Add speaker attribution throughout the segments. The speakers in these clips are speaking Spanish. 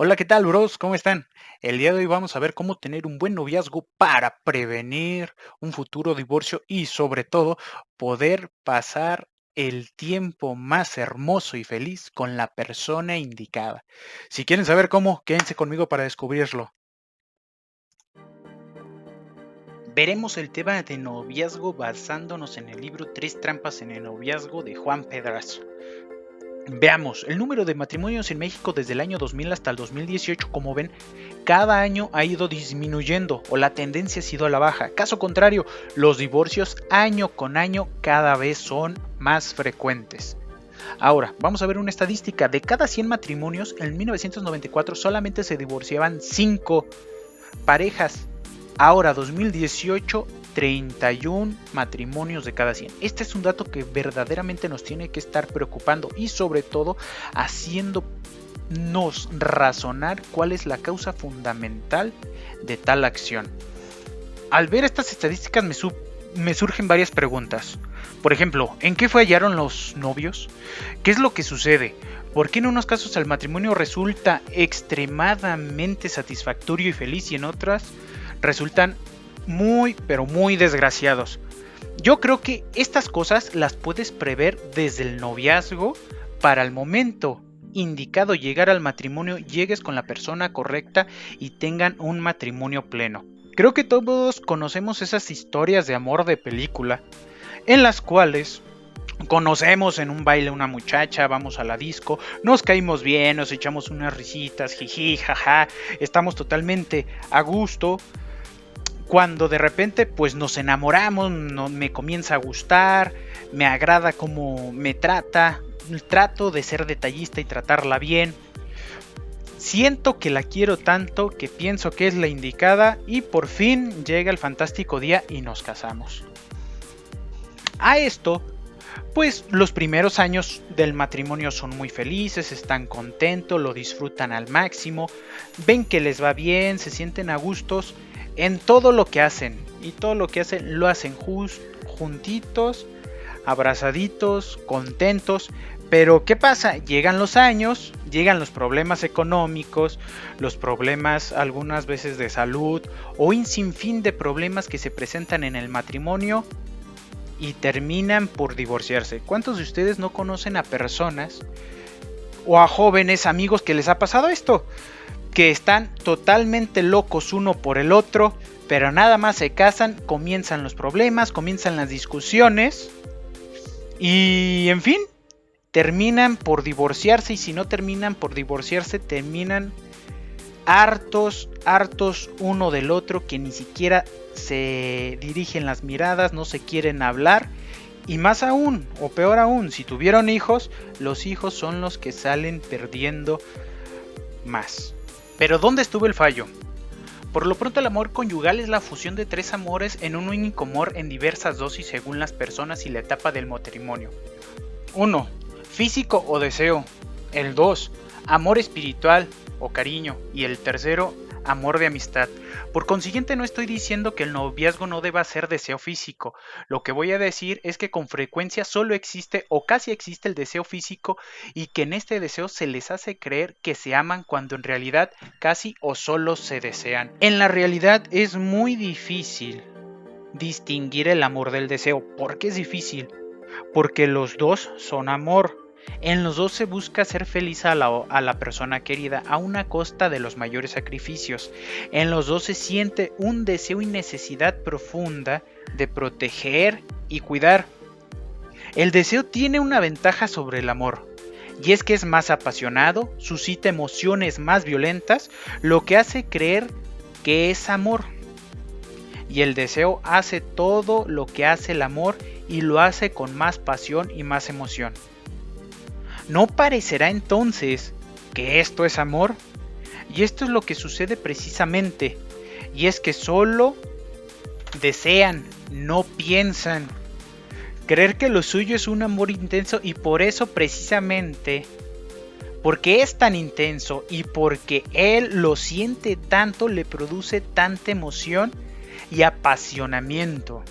Speaker 1: Hola, ¿qué tal, bros? ¿Cómo están? El día de hoy vamos a ver cómo tener un buen noviazgo para prevenir un futuro divorcio y sobre todo poder pasar el tiempo más hermoso y feliz con la persona indicada. Si quieren saber cómo, quédense conmigo para descubrirlo. Veremos el tema de noviazgo basándonos en el libro Tres trampas en el noviazgo de Juan Pedrazo. Veamos, el número de matrimonios en México desde el año 2000 hasta el 2018, como ven, cada año ha ido disminuyendo o la tendencia ha sido a la baja. Caso contrario, los divorcios año con año cada vez son más frecuentes. Ahora, vamos a ver una estadística. De cada 100 matrimonios, en 1994 solamente se divorciaban 5 parejas. Ahora, 2018, 31 matrimonios de cada 100. Este es un dato que verdaderamente nos tiene que estar preocupando y sobre todo haciéndonos razonar cuál es la causa fundamental de tal acción. Al ver estas estadísticas me surgen varias preguntas. Por ejemplo, ¿en qué fallaron los novios? ¿Qué es lo que sucede? ¿Por qué en unos casos el matrimonio resulta extremadamente satisfactorio y feliz y en otras resultan muy, pero muy desgraciados? Yo creo que estas cosas las puedes prever desde el noviazgo para el momento indicado llegar al matrimonio, llegues con la persona correcta y tengan un matrimonio pleno. Creo que todos conocemos esas historias de amor de película en las cuales conocemos en un baile una muchacha, vamos a la disco, nos caímos bien, nos echamos unas risitas, jiji, jaja, estamos totalmente a gusto. Cuando de repente pues nos enamoramos, me comienza a gustar, me agrada cómo me trata, trato de ser detallista y tratarla bien. Siento que la quiero tanto que pienso que es la indicada y por fin llega el fantástico día y nos casamos. A esto, pues los primeros años del matrimonio son muy felices, están contentos, lo disfrutan al máximo, ven que les va bien, se sienten a gustos en todo lo que hacen y todo lo que hacen lo hacen juntitos, abrazaditos, contentos. Pero ¿qué pasa? Llegan los años, llegan los problemas económicos, los problemas algunas veces de salud o un sinfín de problemas que se presentan en el matrimonio y terminan por divorciarse. ¿Cuántos de ustedes no conocen a personas o a jóvenes amigos que les ha pasado esto? Que están totalmente locos uno por el otro, pero nada más se casan, comienzan los problemas, comienzan las discusiones y en fin, terminan por divorciarse y si no terminan por divorciarse, terminan hartos uno del otro que ni siquiera se dirigen las miradas, no se quieren hablar y más aún, o peor aún, si tuvieron hijos, los hijos son los que salen perdiendo más. Pero ¿dónde estuvo el fallo? Por lo pronto el amor conyugal es la fusión de tres amores en un único amor en diversas dosis según las personas y la etapa del matrimonio. 1. Físico o deseo. El 2. Amor espiritual o cariño. Y el tercero, amor de amistad. Por consiguiente no estoy diciendo que el noviazgo no deba ser deseo físico. Lo que voy a decir es que con frecuencia solo existe o casi existe el deseo físico y que en este deseo se les hace creer que se aman cuando en realidad casi o solo se desean. En la realidad es muy difícil distinguir el amor del deseo. ¿Por qué es difícil? Porque los dos son amor. En los dos se busca hacer feliz a la persona querida a una costa de los mayores sacrificios. En los dos se siente un deseo y necesidad profunda de proteger y cuidar. El deseo tiene una ventaja sobre el amor, y es que es más apasionado, suscita emociones más violentas, lo que hace creer que es amor. Y el deseo hace todo lo que hace el amor y lo hace con más pasión y más emoción. ¿No parecerá entonces que esto es amor? Y esto es lo que sucede precisamente, y es que solo desean, no piensan. Creer que lo suyo es un amor intenso y por eso precisamente, porque es tan intenso y porque él lo siente tanto, le produce tanta emoción y apasionamiento.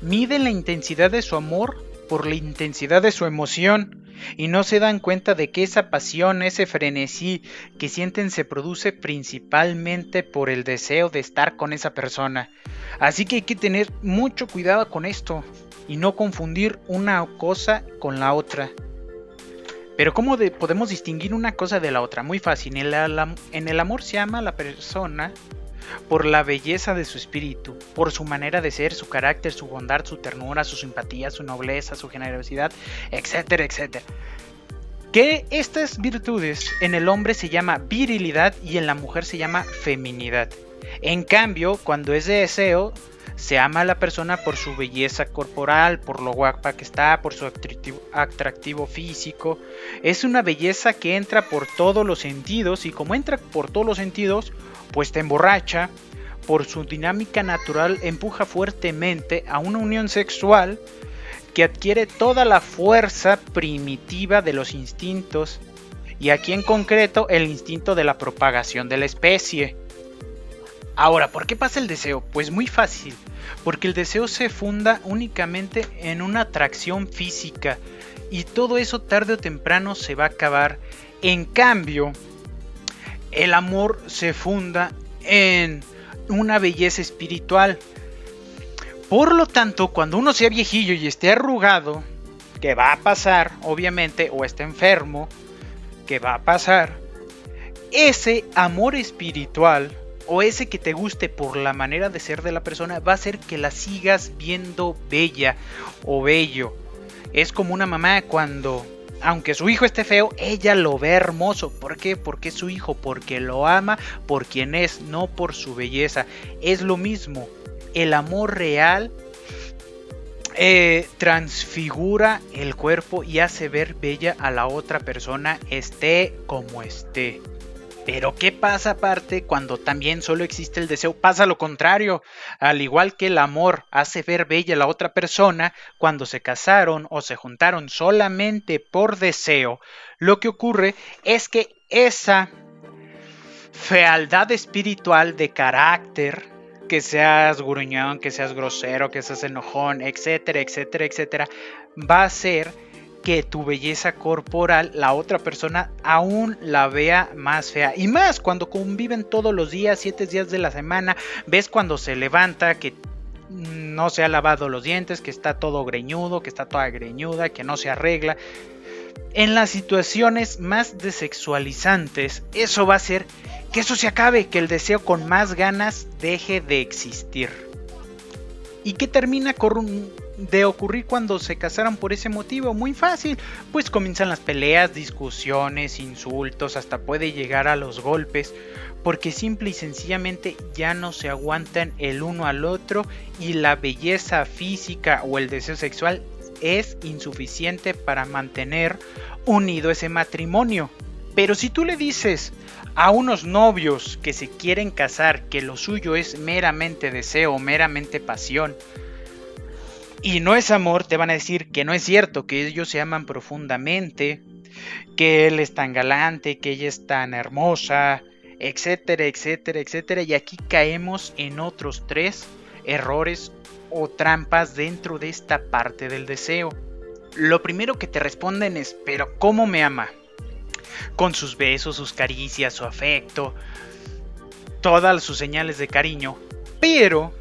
Speaker 1: Miden la intensidad de su amor por la intensidad de su emoción y no se dan cuenta de que esa pasión, ese frenesí que sienten se produce principalmente por el deseo de estar con esa persona. Así que hay que tener mucho cuidado con esto y no confundir una cosa con la otra. Pero ¿cómo podemos distinguir una cosa de la otra? Muy fácil. En el amor se ama a la persona por la belleza de su espíritu, por su manera de ser, su carácter, su bondad, su ternura, su simpatía, su nobleza, su generosidad, etcétera, etcétera. Que estas virtudes en el hombre se llama virilidad y en la mujer se llama feminidad. En cambio, cuando es de deseo, se ama a la persona por su belleza corporal, por lo guapa que está, por su atractivo físico. Es una belleza que entra por todos los sentidos, y como entra por todos los sentidos, pues te emborracha. Por su dinámica natural empuja fuertemente a una unión sexual que adquiere toda la fuerza primitiva de los instintos, y aquí en concreto el instinto de la propagación de la especie. Ahora, ¿por qué pasa el deseo? Pues muy fácil, porque el deseo se funda únicamente en una atracción física, y todo eso tarde o temprano se va a acabar. En cambio, el amor se funda en una belleza espiritual. Por lo tanto, cuando uno sea viejillo y esté arrugado, que va a pasar, obviamente, o esté enfermo, que va a pasar, ese amor espiritual o ese que te guste por la manera de ser de la persona va a hacer que la sigas viendo bella o bello. Es como una mamá cuando, aunque su hijo esté feo, ella lo ve hermoso. ¿Por qué? Porque es su hijo, porque lo ama por quien es, no por su belleza. Es lo mismo. El amor real transfigura el cuerpo y hace ver bella a la otra persona, esté como esté. Pero ¿qué pasa aparte cuando también solo existe el deseo? Pasa lo contrario. Al igual que el amor hace ver bella a la otra persona, cuando se casaron o se juntaron solamente por deseo, lo que ocurre es que esa fealdad espiritual de carácter, que seas gruñón, que seas grosero, que seas enojón, etcétera, etcétera, etcétera, va a hacer que tu belleza corporal, la otra persona aún la vea más fea. Y más cuando conviven todos los días, 7 días de la semana, ves cuando se levanta que no se ha lavado los dientes, que está todo greñudo, que está toda greñuda, que no se arregla. En las situaciones más desexualizantes, eso va a hacer que eso se acabe, que el deseo con más ganas deje de existir. ¿Y qué termina de ocurrir cuando se casaron por ese motivo? Muy fácil, pues comienzan las peleas, discusiones, insultos, hasta puede llegar a los golpes, porque simple y sencillamente ya no se aguantan el uno al otro y la belleza física o el deseo sexual es insuficiente para mantener unido ese matrimonio. Pero si tú le dices a unos novios que se quieren casar que lo suyo es meramente deseo, meramente pasión, y no es amor, te van a decir que no es cierto, que ellos se aman profundamente, que él es tan galante, que ella es tan hermosa, etcétera, etcétera, etcétera. Y aquí caemos en otros 3 errores o trampas dentro de esta parte del deseo. Lo primero que te responden es: ¿pero cómo me ama? Con sus besos, sus caricias, su afecto, todas sus señales de cariño, pero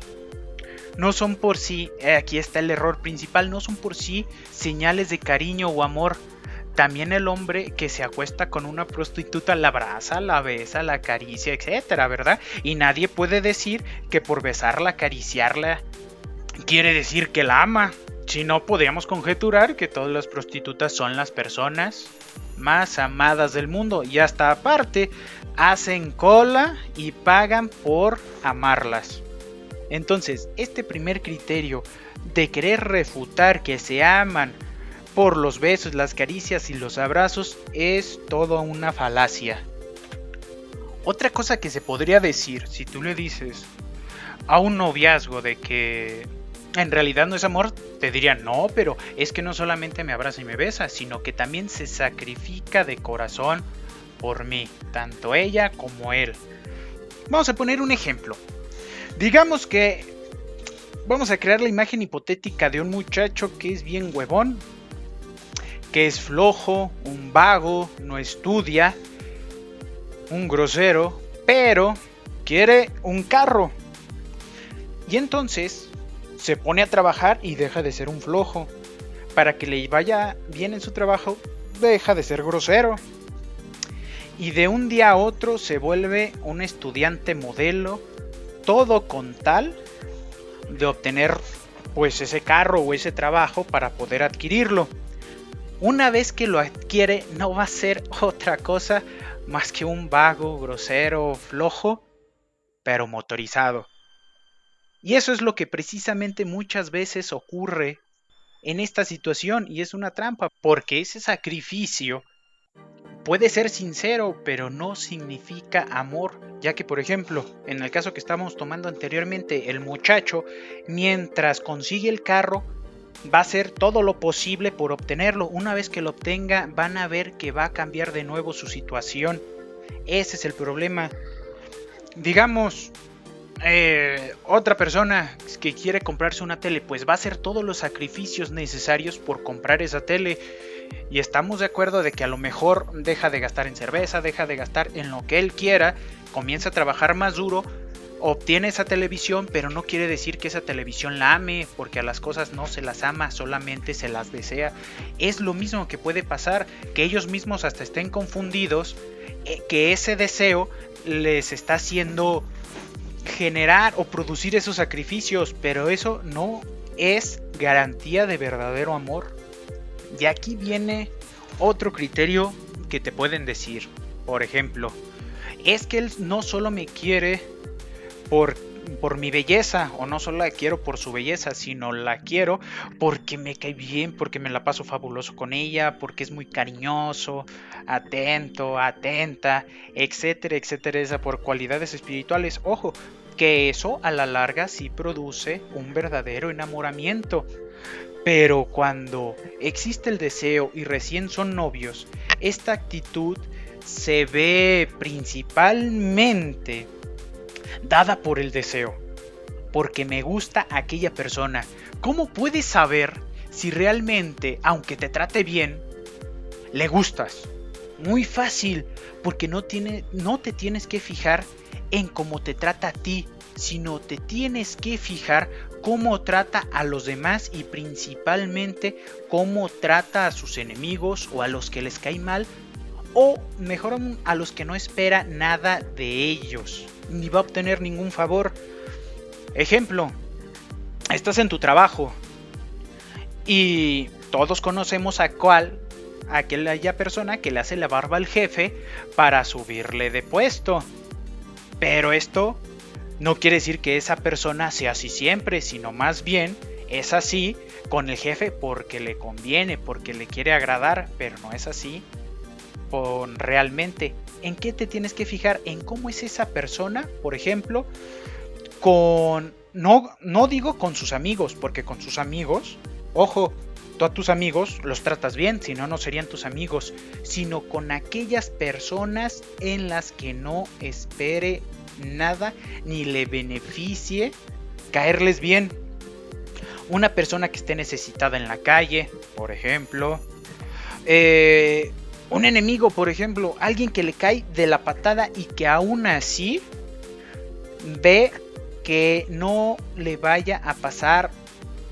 Speaker 1: no son por sí, aquí está el error principal, no son por sí señales de cariño o amor. También el hombre que se acuesta con una prostituta la abraza, la besa, la acaricia, etcétera, ¿verdad? Y nadie puede decir que por besarla, acariciarla, quiere decir que la ama. Si no, podríamos conjeturar que todas las prostitutas son las personas más amadas del mundo, y hasta aparte hacen cola y pagan por amarlas. Entonces, este primer criterio de querer refutar que se aman por los besos, las caricias y los abrazos es toda una falacia. Otra cosa que se podría decir, si tú le dices a un noviazgo de que en realidad no es amor, te dirían: no, pero es que no solamente me abraza y me besa, sino que también se sacrifica de corazón por mí, tanto ella como él. Vamos a poner un ejemplo. Digamos que vamos a crear la imagen hipotética de un muchacho que es bien huevón, que es flojo, un vago, no estudia, un grosero, pero quiere un carro. Y entonces se pone a trabajar y deja de ser un flojo. Para que le vaya bien en su trabajo, deja de ser grosero. Y de un día a otro se vuelve un estudiante modelo, todo con tal de obtener pues ese carro o ese trabajo para poder adquirirlo. Una vez que lo adquiere, no va a ser otra cosa más que un vago, grosero, flojo, pero motorizado. Y eso es lo que precisamente muchas veces ocurre en esta situación, y es una trampa, porque ese sacrificio puede ser sincero, pero no significa amor, ya que por ejemplo, en el caso que estábamos tomando anteriormente, el muchacho, mientras consigue el carro, va a hacer todo lo posible por obtenerlo. Una vez que lo obtenga, van a ver que va a cambiar de nuevo su situación. Ese es el problema. Digamos, otra persona que quiere comprarse una tele, pues va a hacer todos los sacrificios necesarios por comprar esa tele. Y estamos de acuerdo de que a lo mejor deja de gastar en cerveza, deja de gastar en lo que él quiera, comienza a trabajar más duro, obtiene esa televisión, pero no quiere decir que esa televisión la ame, porque a las cosas no se las ama, solamente se las desea. Es lo mismo que puede pasar, que ellos mismos hasta estén confundidos, que ese deseo les está haciendo generar o producir esos sacrificios, pero eso no es garantía de verdadero amor. De aquí viene otro criterio que te pueden decir. Por ejemplo, es que él no solo me quiere por mi belleza, o no solo la quiero por su belleza, sino la quiero porque me cae bien, porque me la paso fabuloso con ella, porque es muy cariñoso, atento, atenta, etcétera, etcétera, esa por cualidades espirituales. Ojo, que eso a la larga sí produce un verdadero enamoramiento. Pero cuando existe el deseo y recién son novios, esta actitud se ve principalmente dada por el deseo, porque me gusta aquella persona. ¿Cómo puedes saber si realmente, aunque te trate bien, le gustas? Muy fácil, porque no te tienes que fijar en cómo te trata a ti, sino te tienes que fijar cómo trata a los demás y principalmente cómo trata a sus enemigos o a los que les cae mal, o mejor aún, a los que no espera nada de ellos, ni va a obtener ningún favor. Ejemplo, estás en tu trabajo y todos conocemos a aquella persona que le hace la barba al jefe para subirle de puesto. Pero esto no quiere decir que esa persona sea así siempre, sino más bien es así con el jefe porque le conviene, porque le quiere agradar, pero no es así realmente. ¿En qué te tienes que fijar? En cómo es esa persona, por ejemplo, no digo con sus amigos, porque con sus amigos, ojo, tú a tus amigos los tratas bien, si no, no serían tus amigos, sino con aquellas personas en las que no espere nada ni le beneficie caerles bien. Una persona que esté necesitada en la calle, por ejemplo, un enemigo, por ejemplo, alguien que le cae de la patada y que aún así ve que no le vaya a pasar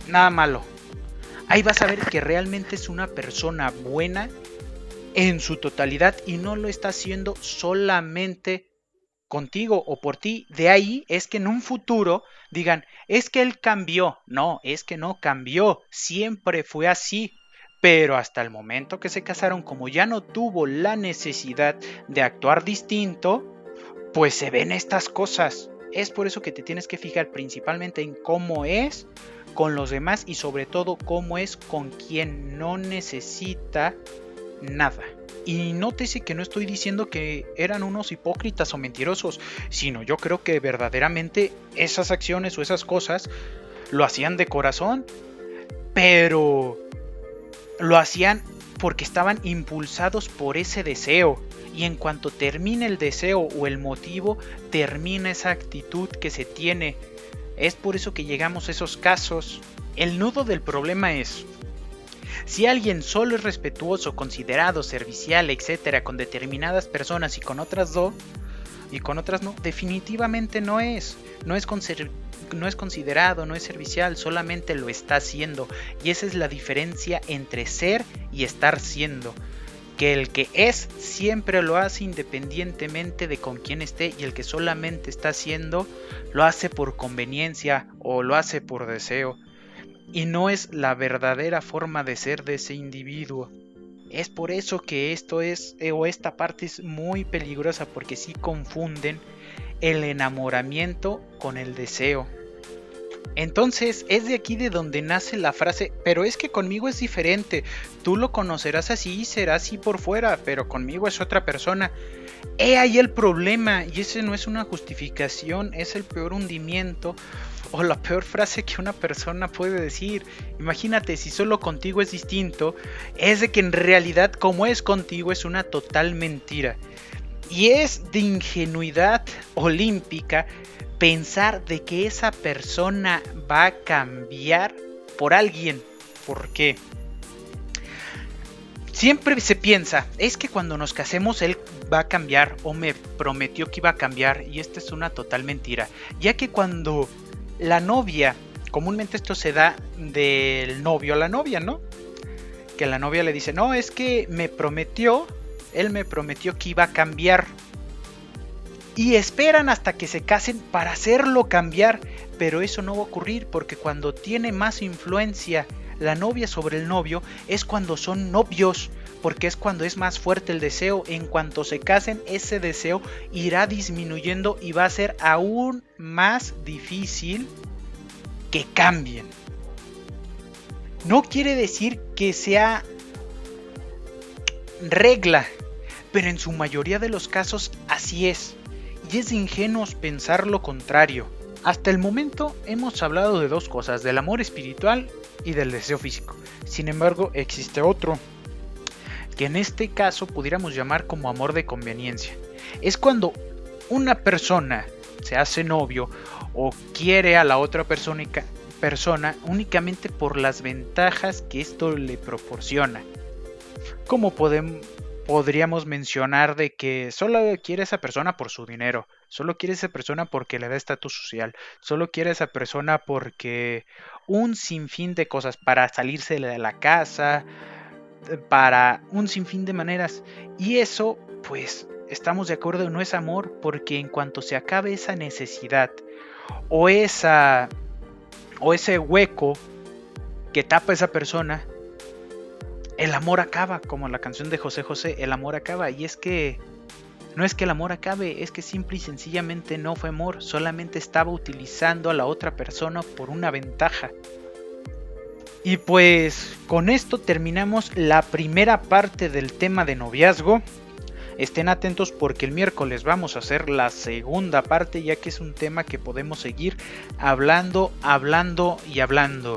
Speaker 1: nada malo. Ahí vas a ver que realmente es una persona buena en su totalidad y no lo está haciendo solamente contigo o por ti. De ahí es que en un futuro digan, es que él cambió. No, es que no cambió, siempre fue así. Pero hasta el momento que se casaron, como ya no tuvo la necesidad de actuar distinto, pues se ven estas cosas. Es por eso que te tienes que fijar principalmente en cómo es con los demás y sobre todo cómo es con quien no necesita nada. Y nótese que no estoy diciendo que eran unos hipócritas o mentirosos, sino yo creo que verdaderamente esas acciones o esas cosas lo hacían de corazón, pero lo hacían porque estaban impulsados por ese deseo. Y en cuanto termine el deseo o el motivo, termina esa actitud que se tiene. Es por eso que llegamos a esos casos. El nudo del problema es, Si alguien solo es respetuoso, considerado, servicial, etcétera, con determinadas personas y con otras no, definitivamente no es. No es considerado, no es servicial, solamente lo está haciendo. Y esa es la diferencia entre ser y estar siendo. Que el que es siempre lo hace independientemente de con quién esté, y el que solamente está haciendo lo hace por conveniencia o lo hace por deseo. Y no es la verdadera forma de ser de ese individuo. Es por eso que esta parte es muy peligrosa, porque sí confunden el enamoramiento con el deseo. Entonces es de aquí de donde nace la frase, pero es que conmigo es diferente, tú lo conocerás así y será así por fuera, pero conmigo es otra persona. He ahí el problema, y ese no es una justificación, es el peor hundimiento o la peor frase que una persona puede decir. Imagínate, si solo contigo es distinto, es de que en realidad como es contigo es una total mentira. Y es de ingenuidad olímpica pensar de que esa persona va a cambiar por alguien. ¿Por qué? Siempre se piensa, es que cuando nos casemos él va a cambiar o me prometió que iba a cambiar, y esta es una total mentira, ya que cuando la novia, comúnmente esto se da del novio a la novia, ¿no? Que la novia le dice, no, es que él me prometió que iba a cambiar. Y esperan hasta que se casen para hacerlo cambiar, pero eso no va a ocurrir, porque cuando tiene más influencia la novia sobre el novio es cuando son novios, porque es cuando es más fuerte el deseo. En cuanto se casen, ese deseo irá disminuyendo y va a ser aún más difícil que cambien. No quiere decir que sea regla, pero en su mayoría de los casos así es. Y es de ingenuos pensar lo contrario. Hasta el momento hemos hablado de dos cosas, del amor espiritual y del deseo físico. Sin embargo, existe otro, que en este caso pudiéramos llamar como amor de conveniencia. Es cuando una persona se hace novio o quiere a la otra persona únicamente por las ventajas que esto le proporciona. Como podríamos mencionar de que solo quiere a esa persona por su dinero, solo quiere a esa persona porque le da estatus social, solo quiere a esa persona porque un sinfín de cosas, para salirse de la casa, para un sinfín de maneras. Y eso, pues, estamos de acuerdo, no es amor, porque en cuanto se acabe esa necesidad o ese hueco que tapa esa persona, el amor acaba, como la canción de José José, el amor acaba. Y es que no es que el amor acabe, es que simple y sencillamente no fue amor, solamente estaba utilizando a la otra persona por una ventaja. Y pues con esto terminamos la primera parte del tema de noviazgo. Estén atentos porque el miércoles vamos a hacer la segunda parte, ya que es un tema que podemos seguir hablando y hablando.